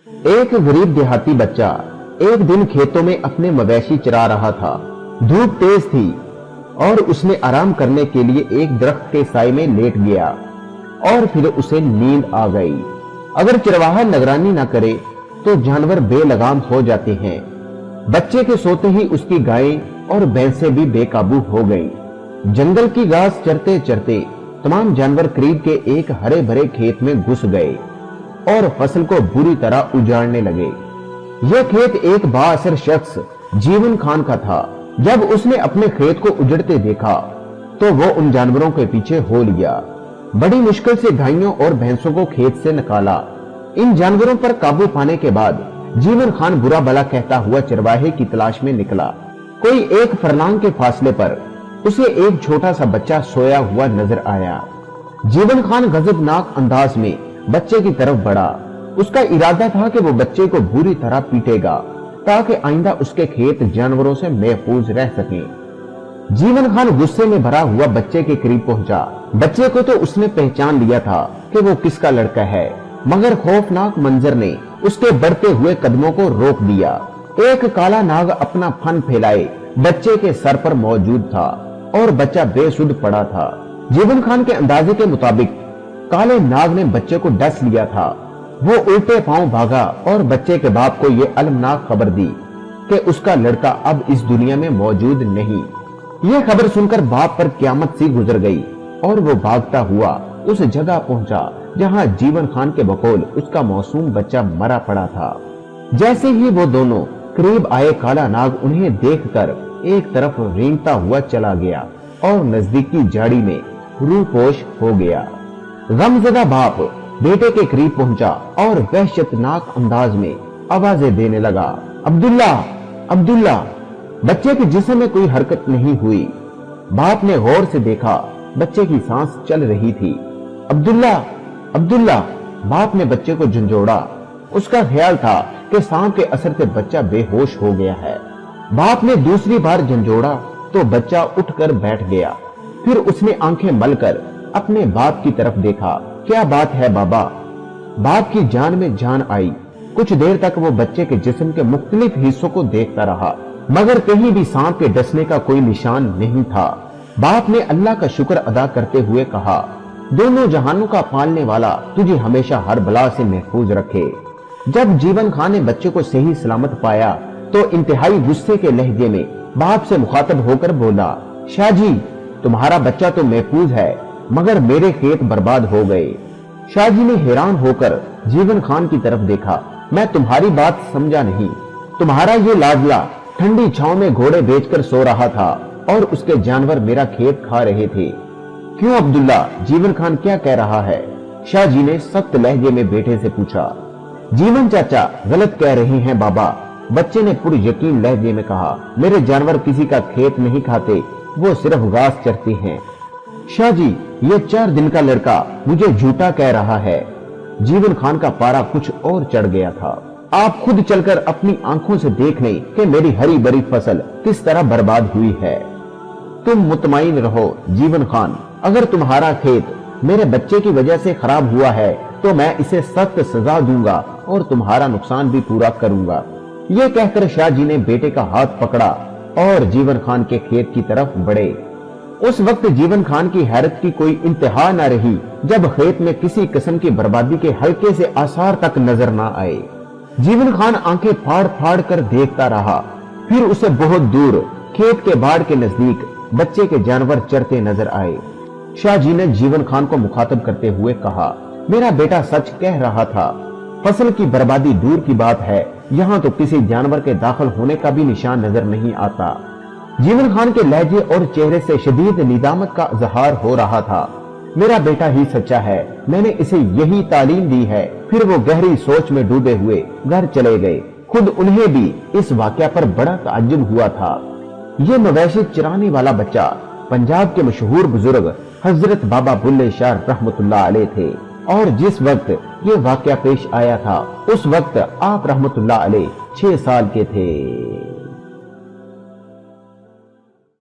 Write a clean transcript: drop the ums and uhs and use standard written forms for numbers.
एक गरीब देहाती बच्चा एक दिन खेतों में अपने मवेशी चरा रहा था। धूप तेज थी और उसने आराम करने के लिए एक दरख्त के साए में लेट गया और फिर उसे नींद आ गई। अगर चरवाहा निगरानी न करे तो जानवर बेलगाम हो जाते हैं। बच्चे के सोते ही उसकी गायें और भैंसें भी बेकाबू हो गईं। जंगल की घास चरते चरते तमाम जानवर करीब के एक हरे भरे खेत में घुस गए और फसल को बुरी तरह उजाड़ने लगे। यह खेत एक बाअसर शख्स जीवन खान का था। जब उसने अपने खेत को उजड़ते देखा तो वो उन जानवरों के पीछे हो लिया। बड़ी मुश्किल से गायों और भैंसों को खेत से निकाला। इन जानवरों पर काबू पाने के बाद जीवन खान बुरा भला कहता हुआ चरवाहे की तलाश में निकला। कोई एक फरलांग के फासले पर उसे एक छोटा सा बच्चा सोया हुआ नजर आया। जीवन खान गजबनाक अंदाज में बच्चे की तरफ बढ़ा। उसका इरादा था कि वो बच्चे को बुरी तरह पीटेगा ताकि आइंदा उसके खेत जानवरों से महफूज रह सकें। जीवन खान गुस्से में भरा हुआ बच्चे के करीब पहुंचा। बच्चे को तो उसने पहचान लिया था कि वो किसका लड़का है, मगर खौफनाक मंजर ने उसके बढ़ते हुए कदमों को रोक दिया। एक काला नाग अपना फन फैलाए बच्चे के सर पर मौजूद था और बच्चा बेसुध पड़ा था। जीवन खान के अंदाजे के मुताबिक काले नाग ने बच्चे को डस लिया था। वो उल्टे पांव भागा और बच्चे के बाप को यह अलमनाक खबर दी कि उसका लड़का अब इस दुनिया में मौजूद नहीं। यह खबर सुनकर बाप पर क्यामत सी गुजर गई और वो भागता हुआ उस जगह पहुंचा जहां जीवन खान के बकौल उसका मासूम बच्चा मरा पड़ा था। जैसे ही वो दोनों करीब आए, काला नाग उन्हें देखकर एक तरफ रेंगता हुआ चला गया और नजदीकी झाड़ी में रूपोश हो गया। गमज़दा बाप बेटे के करीब पहुंचा और वहशतनाक अंदाज में आवाजें देने लगा, अब्दुल्ला, अब्दुल्ला। बच्चे के जिस्म में कोई हरकत नहीं हुई। बाप ने गौर से देखा, बच्चे की सांस चल रही थी। अब्दुल्ला, अब्दुल्ला। बाप ने बच्चे को झंझोड़ा। उसका ख्याल था कि सांप के असर से बच्चा बेहोश हो गया है। बाप ने दूसरी बार झंझोड़ा तो बच्चा उठकर बैठ गया। फिर उसने आंखें मलकर अपने बाप की तरफ देखा। क्या बात है बाबा? बाप की जान में जान आई। कुछ देर तक वो बच्चे के जिस्म के मुख्तलिफ हिस्सों को देखता रहा, मगर कहीं भी सांप के डसने का कोई निशान नहीं था। बाप ने अल्लाह का शुक्र अदा करते हुए कहा, दोनों जहानों का पालने वाला तुझे हमेशा हर बला से महफूज रखे। जब जीवन खान ने बच्चे को सही सलामत पाया तो इंतहाई गुस्से के लहजे में बाप से मुखातब होकर बोला, शाह जी, तुम्हारा बच्चा तो महफूज है मगर मेरे खेत बर्बाद हो गए। शाह जी ने हैरान होकर जीवन खान की तरफ देखा। मैं तुम्हारी बात समझा नहीं। तुम्हारा ये लाडला ठंडी छांव में घोड़े बेचकर सो रहा था और उसके जानवर मेरा खेत खा रहे थे। क्यों अब्दुल्ला, जीवन खान क्या कह रहा है? शाह जी ने सख्त लहजे में बेटे से पूछा। जीवन चाचा गलत कह रहे हैं बाबा, बच्चे ने पुर यकीन लहजे में कहा। मेरे जानवर किसी का खेत नहीं खाते, वो सिर्फ घास चरते हैं। शाह जी, ये 4 दिन का लड़का मुझे झूठा कह रहा है। जीवन खान का पारा कुछ और चढ़ गया था। आप खुद चलकर अपनी आंखों से देख लें कि मेरी हरी भरी फसल किस तरह बर्बाद हुई है। तुम मुतमईन रहो जीवन खान, अगर तुम्हारा खेत मेरे बच्चे की वजह से खराब हुआ है तो मैं इसे सख्त सजा दूंगा और तुम्हारा नुकसान भी पूरा करूंगा। यह कहकर शाह जी ने बेटे का हाथ पकड़ा और जीवन खान के खेत की तरफ बढ़े। उस वक्त जीवन खान की हैरत की कोई इंतहा न रही जब खेत में किसी किस्म की बर्बादी के हल्के से आसार तक नजर न आए। जीवन खान आंखें फाड़ फाड़ कर देखता रहा। फिर उसे बहुत दूर खेत के बाड़ के नजदीक बच्चे के जानवर चरते नजर आए। शाह जी ने जीवन खान को मुखातब करते हुए कहा, मेरा बेटा सच कह रहा था। फसल की बर्बादी दूर की बात है, यहाँ तो किसी जानवर के दाखिल होने का भी निशान नजर नहीं आता। जीवन खान के लहजे और चेहरे से शदीद निदामत का इजहार हो रहा था। मेरा बेटा ही सच्चा है, मैंने इसे यही तालीम दी है। फिर वो गहरी सोच में डूबे हुए घर चले गए। खुद उन्हें भी इस वाकया पर बड़ा ताज्जुब हुआ था। ये मवेशी चराने वाला बच्चा पंजाब के मशहूर बुजुर्ग हजरत बाबा बुल्ले शाह रहमतुल्लाह अलैह थे और जिस वक्त ये वाकया पेश आया था उस वक्त आप रहमतुल्लाह अलैह 6 साल के थे।